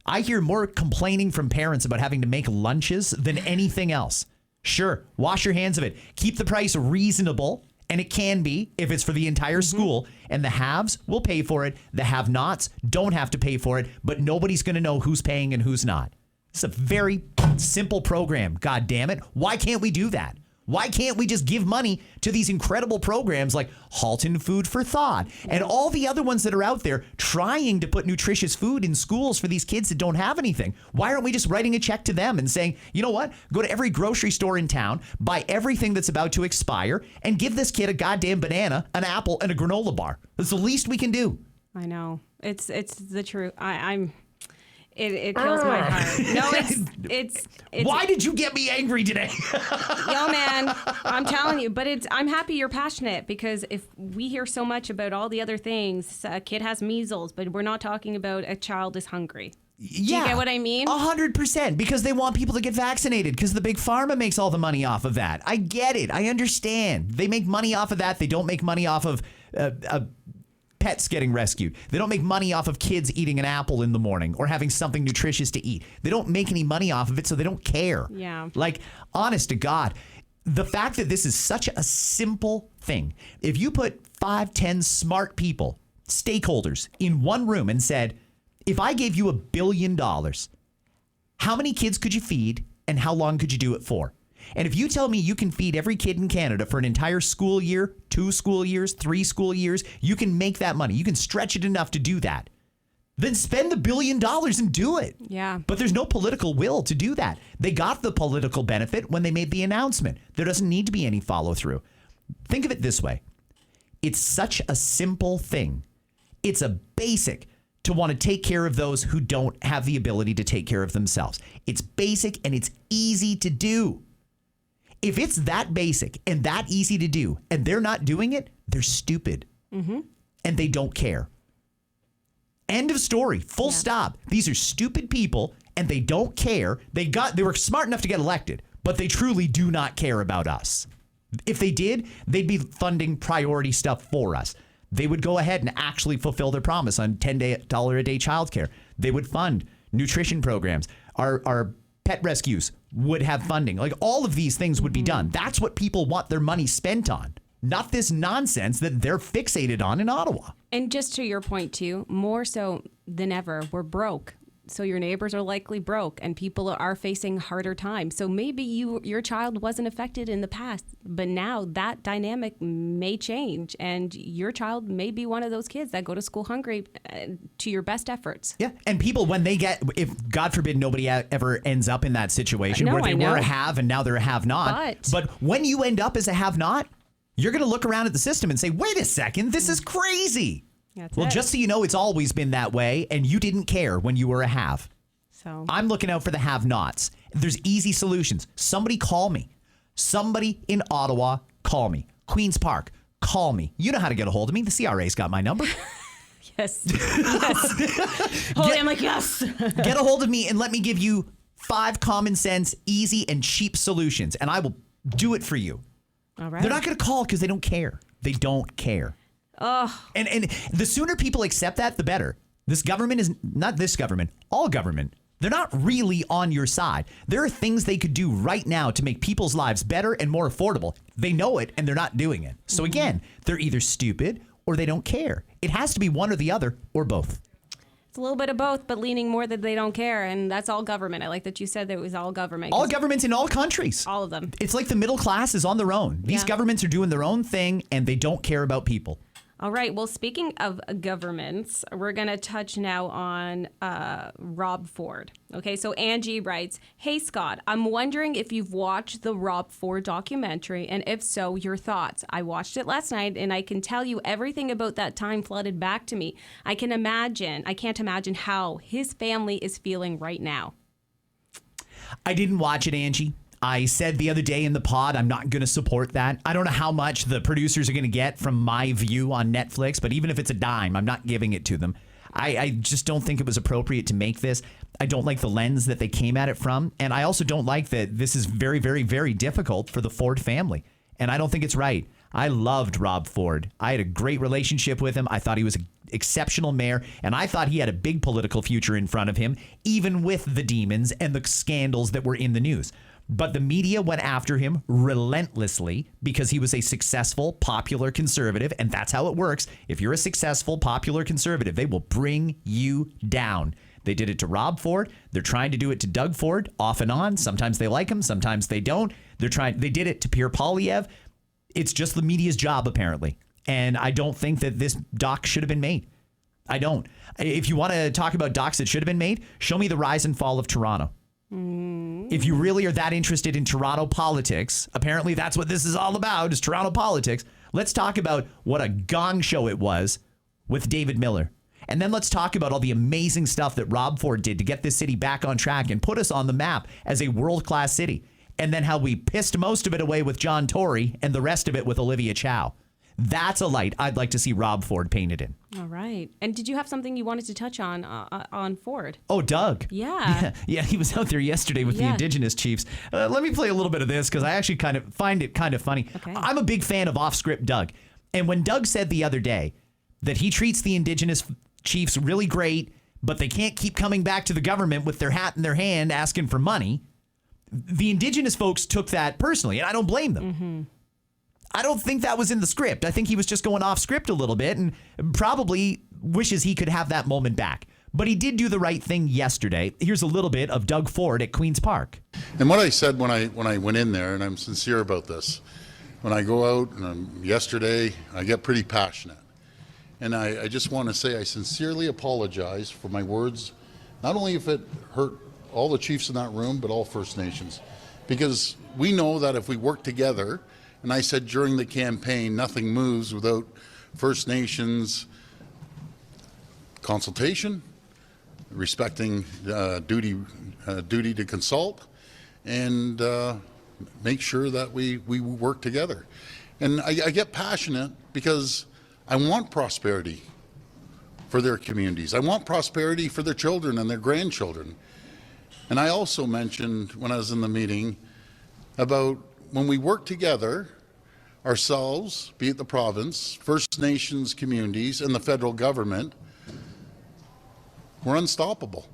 I hear more complaining from parents about having to make lunches than anything else. Sure, wash your hands of it. Keep the price reasonable. And it can be if it's for the entire school, and the haves will pay for it. The have-nots don't have to pay for it, but nobody's going to know who's paying and who's not. It's a very simple program. God damn it. Why can't we do that? Why can't we just give money to these incredible programs like Halton Food for Thought and all the other ones that are out there trying to put nutritious food in schools for these kids that don't have anything? Why aren't we just writing a check to them and saying, you know what? Go to every grocery store in town, buy everything that's about to expire, and give this kid a goddamn banana, an apple, and a granola bar. That's the least we can do. I know. It's the truth. It kills my heart. No, it's Why did you get me angry today? yo, man, I'm telling you. But I'm happy you're passionate because if we hear so much about all the other things, a kid has measles, but we're not talking about a child is hungry. Yeah, you get what I mean? 100%, because they want people to get vaccinated because the big pharma makes all the money off of that. I get it. I understand. They make money off of that. They don't make money off of pets getting rescued. They don't make money off of kids eating an apple in the morning or having something nutritious to eat. They don't make any money off of it, so they don't care. Yeah. Like, honest to God, the fact that this is such a simple thing, if you put 5, 10 smart people, stakeholders, in one room and said, If I gave you $1 billion, how many kids could you feed and how long could you do it for? And if you tell me you can feed every kid in Canada for an entire school year, 2 school years, 3 school years, you can make that money. You can stretch it enough to do that. Then spend the $1 billion and do it. Yeah. But there's no political will to do that. They got the political benefit when they made the announcement. There doesn't need to be any follow through. Think of it this way. It's such a simple thing. It's a basic to want to take care of those who don't have the ability to take care of themselves. It's basic and it's easy to do. If it's that basic and that easy to do and they're not doing it, they're stupid. And they don't care. End of story. Full stop. These are stupid people and they don't care. They were smart enough to get elected, but they truly do not care about us. If they did, they'd be funding priority stuff for us. They would go ahead and actually fulfill their promise on $10 a day childcare. They would fund nutrition programs. Our pet rescues would have funding. Like all of these things would be done. That's what people want their money spent on. Not this nonsense that they're fixated on in Ottawa. And just to your point, too, more so than ever, we're broke. So your neighbors are likely broke and people are facing harder times. So maybe your child wasn't affected in the past, but now that dynamic may change and your child may be one of those kids that go to school hungry to your best efforts. Yeah. And people, when they get, if God forbid nobody ever ends up in that situation where they were a have and now they're a have not. But when you end up as a have not, you're going to look around at the system and say, wait a second, this is crazy. Well, just so you know, it's always been that way, and you didn't care when you were a have. So I'm looking out for the have-nots. There's easy solutions. Somebody call me. Somebody in Ottawa, call me. Queen's Park, call me. You know how to get a hold of me. The CRA's got my number. Yes. Yes. I'm like, yes. Get a hold of me and let me give you 5 common sense, easy, and cheap solutions, and I will do it for you. All right. They're not going to call because they don't care. They don't care. Oh. And the sooner people accept that, the better. This government is not this government, all government. They're not really on your side. There are things they could do right now to make people's lives better and more affordable. They know it and they're not doing it. So again, they're either stupid or they don't care. It has to be one or the other or both. It's a little bit of both, but leaning more that they don't care. And that's all government. I like that you said that it was all government. All governments in all countries. All of them. It's like the middle class is on their own. These governments are doing their own thing and they don't care about people. All right. Well, speaking of governments, we're going to touch now on Rob Ford. Okay. So Angie writes, "Hey, Scott, I'm wondering if you've watched the Rob Ford documentary, and if so, your thoughts. I watched it last night, and I can tell you everything about that time flooded back to me. I can't imagine how his family is feeling right now." I didn't watch it, Angie. I said the other day in the pod, I'm not going to support that. I don't know how much the producers are going to get from my view on Netflix, but even if it's a dime, I'm not giving it to them. I just don't think it was appropriate to make this. I don't like the lens that they came at it from. And I also don't like that this is very, very, very difficult for the Ford family. And I don't think it's right. I loved Rob Ford. I had a great relationship with him. I thought he was an exceptional mayor, and I thought he had a big political future in front of him, even with the demons and the scandals that were in the news. But the media went after him relentlessly because he was a successful, popular conservative. And that's how it works. If you're a successful, popular conservative, they will bring you down. They did it to Rob Ford. They're trying to do it to Doug Ford off and on. Sometimes they like him. Sometimes they don't. They did it to Pierre Poilievre. It's just the media's job, apparently. And I don't think that this doc should have been made. I don't. If you want to talk about docs that should have been made, show me the rise and fall of Toronto. If you really are that interested in Toronto politics, apparently that's what this is all about, is Toronto politics. Let's talk about what a gong show it was with David Miller. And then let's talk about all the amazing stuff that Rob Ford did to get this city back on track and put us on the map as a world-class city. And then how we pissed most of it away with John Tory and the rest of it with Olivia Chow. That's a light I'd like to see Rob Ford painted in. All right. And did you have something you wanted to touch on Ford? Oh, Doug. Yeah. Yeah, he was out there yesterday with the Indigenous chiefs. Let me play a little bit of this because I actually kind of find it kind of funny. Okay. I'm a big fan of off-script Doug. And when Doug said the other day that he treats the Indigenous chiefs really great, but they can't keep coming back to the government with their hat in their hand asking for money, the Indigenous folks took that personally, and I don't blame them. Mm-hmm. I don't think that was in the script. I think he was just going off script a little bit and probably wishes he could have that moment back. But he did do the right thing yesterday. Here's a little bit of Doug Ford at Queen's Park. And what I said when I went in there, and I'm sincere about this, when I go out, and yesterday, I get pretty passionate. And I just want to say I sincerely apologize for my words, not only if it hurt all the chiefs in that room, but all First Nations. Because we know that if we work together, and I said during the campaign, nothing moves without First Nations consultation, respecting duty to consult, and make sure that we work together. And I get passionate because I want prosperity for their communities. I want prosperity for their children and their grandchildren. And I also mentioned when I was in the meeting about when we work together, ourselves, be it the province, First Nations communities, and the federal government, we're unstoppable.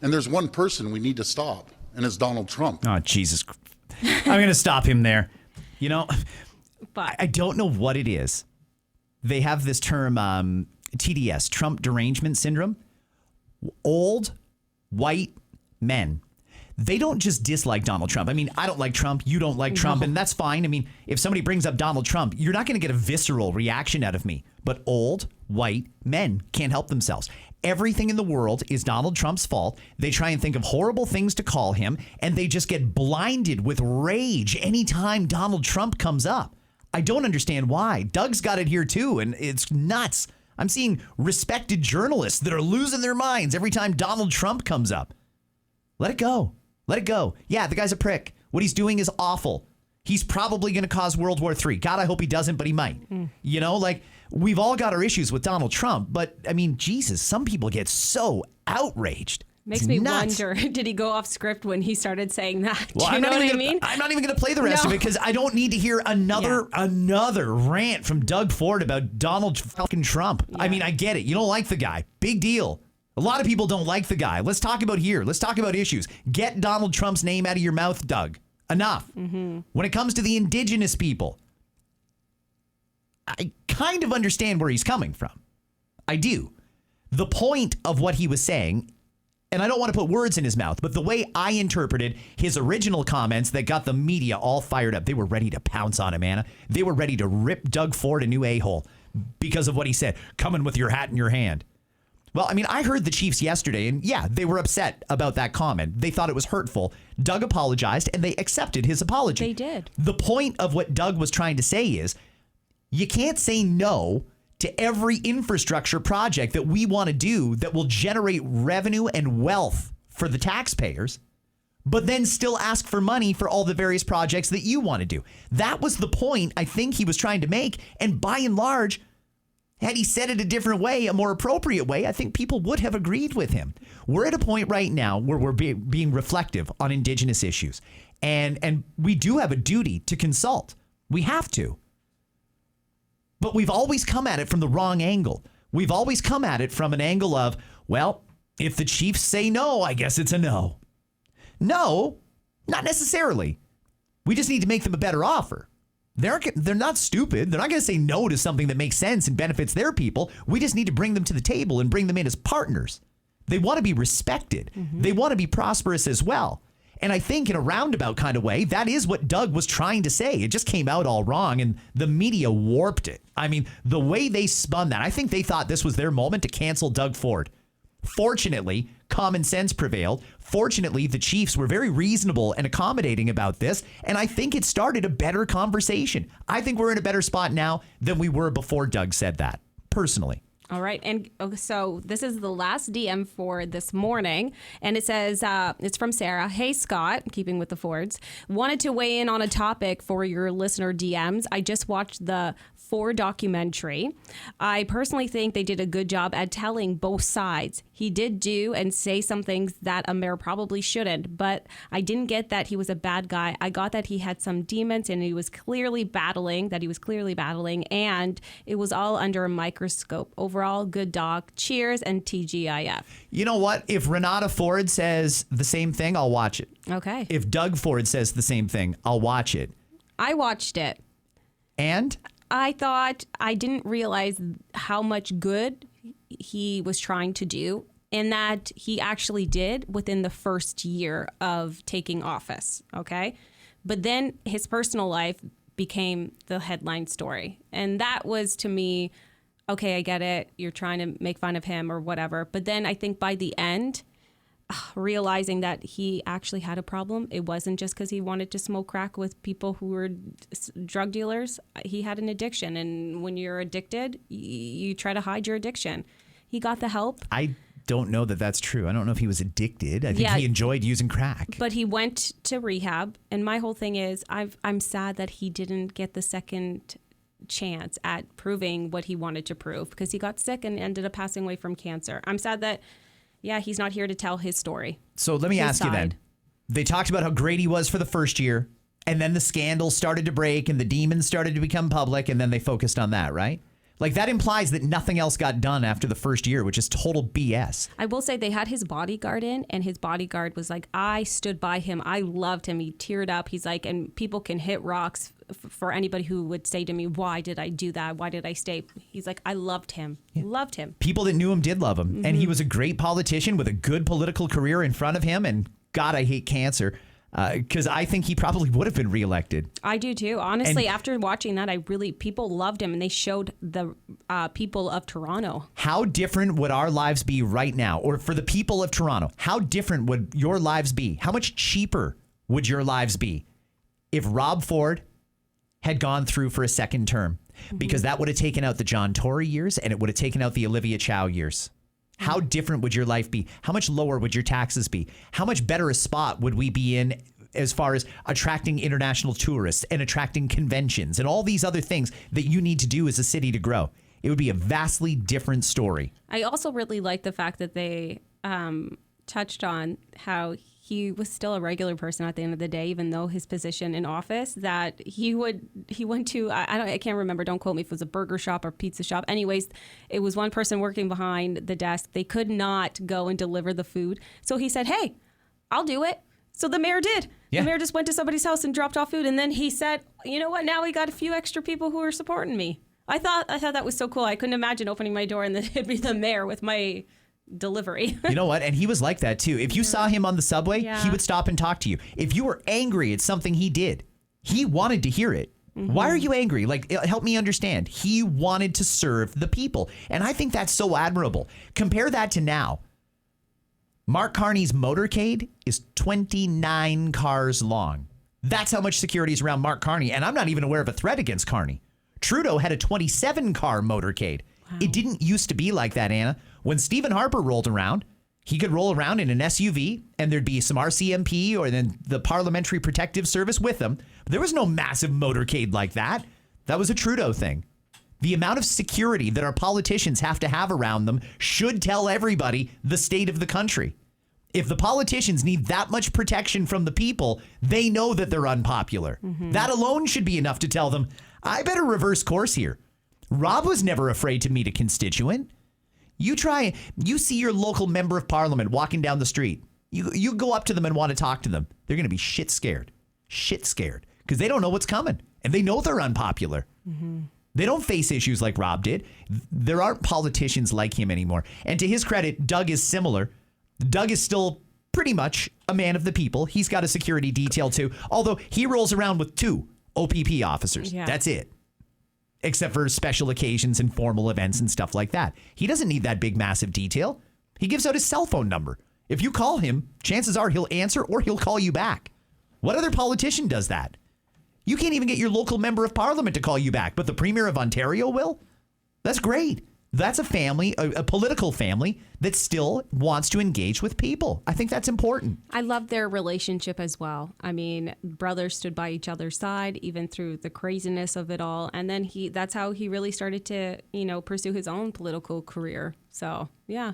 And there's one person we need to stop, and it's Donald Trump. Oh, Jesus. I'm going to stop him there. You know, But I don't know what it is. They have this term, TDS, Trump derangement syndrome. Old, white men. They don't just dislike Donald Trump. I mean, I don't like Trump. You don't like Trump. And that's fine. I mean, if somebody brings up Donald Trump, you're not going to get a visceral reaction out of me. But old, white men can't help themselves. Everything in the world is Donald Trump's fault. They try and think of horrible things to call him, and they just get blinded with rage anytime Donald Trump comes up. I don't understand why. Doug's got it here too, and it's nuts. I'm seeing respected journalists that are losing their minds every time Donald Trump comes up. Let it go. Let it go. Yeah, the guy's a prick. What he's doing is awful. He's probably going to cause World War III. God, I hope he doesn't, but he might. You know, like, we've all got our issues with Donald Trump, but I mean, Jesus, some people get so outraged. makes It's me nuts. wonder, did he go off script when he started saying that? Well, Do you know what I mean? I'm not even going to play the rest No. of it because I don't need to hear another rant from Doug Ford about Donald fucking Trump. I mean, I get it. You don't like the guy. Big deal. A lot of people don't like the guy. Let's talk about here. Let's talk about issues. Get Donald Trump's name out of your mouth, Doug. Enough. When it comes to the indigenous people, I kind of understand where he's coming from. I do. The point of what he was saying, and I don't want to put words in his mouth, but the way I interpreted his original comments that got the media all fired up, they were ready to pounce on him, Anna. They were ready to rip Doug Ford a new a-hole because of what he said, coming with your hat in your hand. Well, I mean, I heard the Chiefs yesterday, and yeah, they were upset about that comment. They thought it was hurtful. Doug apologized, and they accepted his apology. They did. The point of what Doug was trying to say is, you can't say no to every infrastructure project that we want to do that will generate revenue and wealth for the taxpayers, but then still ask for money for all the various projects that you want to do. That was the point I think he was trying to make, and by and large, had he said it a different way, a more appropriate way, I think people would have agreed with him. We're at a point right now where we're being reflective on Indigenous issues. And we do have a duty to consult. We have to. But we've always come at it from the wrong angle. We've always come at it from an angle of, well, if the Chiefs say no, I guess it's a no. No, not necessarily. We just need to make them a better offer. They're not stupid. They're not going to say no to something that makes sense and benefits their people. We just need to bring them to the table and bring them in as partners. They want to be respected. They want to be prosperous as well. And I think in a roundabout kind of way, that is what Doug was trying to say. It just came out all wrong, and the media warped it. I mean, the way they spun that, I think they thought this was their moment to cancel Doug Ford. Fortunately, common sense prevailed. Fortunately, the Chiefs were very reasonable and accommodating about this, and I think it started a better conversation. I think we're in a better spot now than we were before Doug said that, personally. All right. And so this is the last DM for this morning. And it says, it's from Sarah. Hey, Scott, keeping with the Fords. Wanted to weigh in on a topic for your listener DMs. I just watched the Ford documentary. I personally think they did a good job at telling both sides. He did do and say some things that a mayor probably shouldn't, but I didn't get that he was a bad guy. I got that he had some demons and he was clearly battling, and it was all under a microscope. Overall, good doc. Cheers and TGIF. You know what? If Renata Ford says the same thing, I'll watch it. Okay. If Doug Ford says the same thing, I'll watch it. I watched it. And? I didn't realize how much good he was trying to do in that he actually did within the first year of taking office, okay? But then his personal life became the headline story. And that was, to me, okay, I get it. You're trying to make fun of him or whatever. But then I think by the end, realizing that he actually had a problem. It wasn't just because he wanted to smoke crack with people who were drug dealers. He had an addiction. And when you're addicted, you try to hide your addiction. He got the help. I don't know that that's true. I don't know if he was addicted. I think he enjoyed using crack. But he went to rehab. And my whole thing is I'm sad that he didn't get the second chance at proving what he wanted to prove, because he got sick and ended up passing away from cancer. I'm sad that, he's not here to tell his story. So let me ask you then. They talked about how great he was for the first year, and then the scandals started to break and the demons started to become public, and then they focused on that, right? Like, that implies that nothing else got done after the first year, which is total BS. I will say they had his bodyguard in, and his bodyguard was like, I stood by him. I loved him. He teared up. He's like, and people can hit rocks for anybody who would say to me, why did I do that? Why did I stay? He's like, I loved him. Loved him. People that knew him did love him. And he was a great politician with a good political career in front of him. And God, I hate cancer. Because I think he probably would have been reelected. I do too. Honestly, after watching that, people loved him, and they showed the people of Toronto. How different would our lives be right now? Or for the people of Toronto, how different would your lives be? How much cheaper would your lives be if Rob Ford had gone through for a second term? Because that would have taken out the John Tory years, and it would have taken out the Olivia Chow years. How different would your life be? How much lower would your taxes be? How much better a spot would we be in as far as attracting international tourists and attracting conventions and all these other things that you need to do as a city to grow? It would be a vastly different story. I also really like the fact that they touched on how he was still a regular person at the end of the day, even though his position in office, that he went to, I can't remember, don't quote me if it was a burger shop or pizza shop. Anyways, it was one person working behind the desk. They could not go and deliver the food. So he said, hey, I'll do it. So the mayor did. Yeah. The mayor just went to somebody's house and dropped off food. And then he said, you know what? Now we got a few extra people who are supporting me. I thought that was so cool. I couldn't imagine opening my door and then it'd be the mayor with my delivery. You know what? And he was like that too. If you saw him on the subway, he would stop and talk to you. If you were angry at something he did, he wanted to hear it. Why are you angry? Like, help me understand. He wanted to serve the people. And I think that's so admirable. Compare that to now. Mark Carney's motorcade is 29 cars long. That's how much security is around Mark Carney. And I'm not even aware of a threat against Carney. Trudeau had a 27-car motorcade. Wow. It didn't used to be like that, Anna. When Stephen Harper rolled around, he could roll around in an SUV and there'd be some RCMP or then the Parliamentary Protective Service with him. There was no massive motorcade like that. That was a Trudeau thing. The amount of security that our politicians have to have around them should tell everybody the state of the country. If the politicians need that much protection from the people, they know that they're unpopular. That alone should be enough to tell them, I better reverse course here. Rob was never afraid to meet a constituent. You see your local member of parliament walking down the street. You go up to them and want to talk to them. They're going to be shit scared, because they don't know what's coming and they know they're unpopular. They don't face issues like Rob did. There aren't politicians like him anymore. And to his credit, Doug is similar. Doug is still pretty much a man of the people. He's got a security detail too, although he rolls around with 2 OPP officers. Yeah. That's it. Except for special occasions and formal events and stuff like that. He doesn't need that big, massive detail. He gives out his cell phone number. If you call him, chances are he'll answer or he'll call you back. What other politician does that? You can't even get your local member of parliament to call you back, but the Premier of Ontario will? That's great. That's a family, a political family that still wants to engage with people. I think that's important. I love their relationship as well. I mean, brothers stood by each other's side, even through the craziness of it all. And then that's how he really started to, pursue his own political career. So, yeah.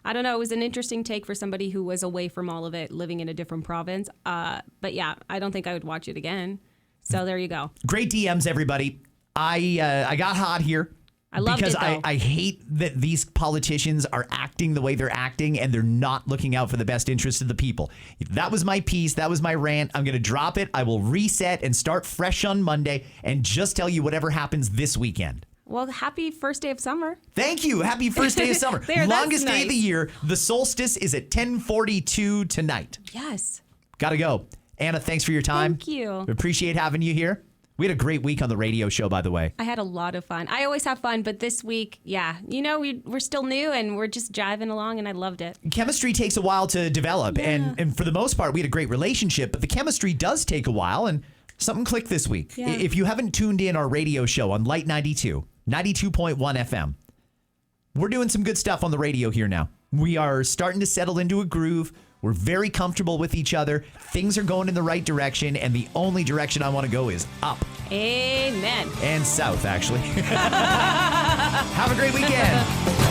I don't know. It was an interesting take for somebody who was away from all of it, living in a different province. But yeah, I don't think I would watch it again. So there you go. Great DMs, everybody. I got hot here. I loved because it, though. I hate that these politicians are acting the way they're acting and they're not looking out for the best interest of the people. That was my piece. That was my rant. I'm going to drop it. I will reset and start fresh on Monday and just tell you whatever happens this weekend. Well, happy first day of summer. Thank you. Happy first day of summer. There, that's Longest day of the nice. year. The solstice is at 10:42 tonight. Yes. Gotta go. Anna, thanks for your time. Thank you. We appreciate having you here. We had a great week on the radio show, by the way. I had a lot of fun. I always have fun, but this week, yeah, we're still new and we're just jiving along, and I loved it. Chemistry takes a while to develop, Yeah. and for the most part, we had a great relationship, but the chemistry does take a while, and something clicked this week. Yeah. If you haven't tuned in our radio show on Light 92.1 FM, we're doing some good stuff on the radio here now. We are starting to settle into a groove. We're very comfortable with each other. Things are going in the right direction, and the only direction I want to go is up. Amen. And south, actually. Have a great weekend.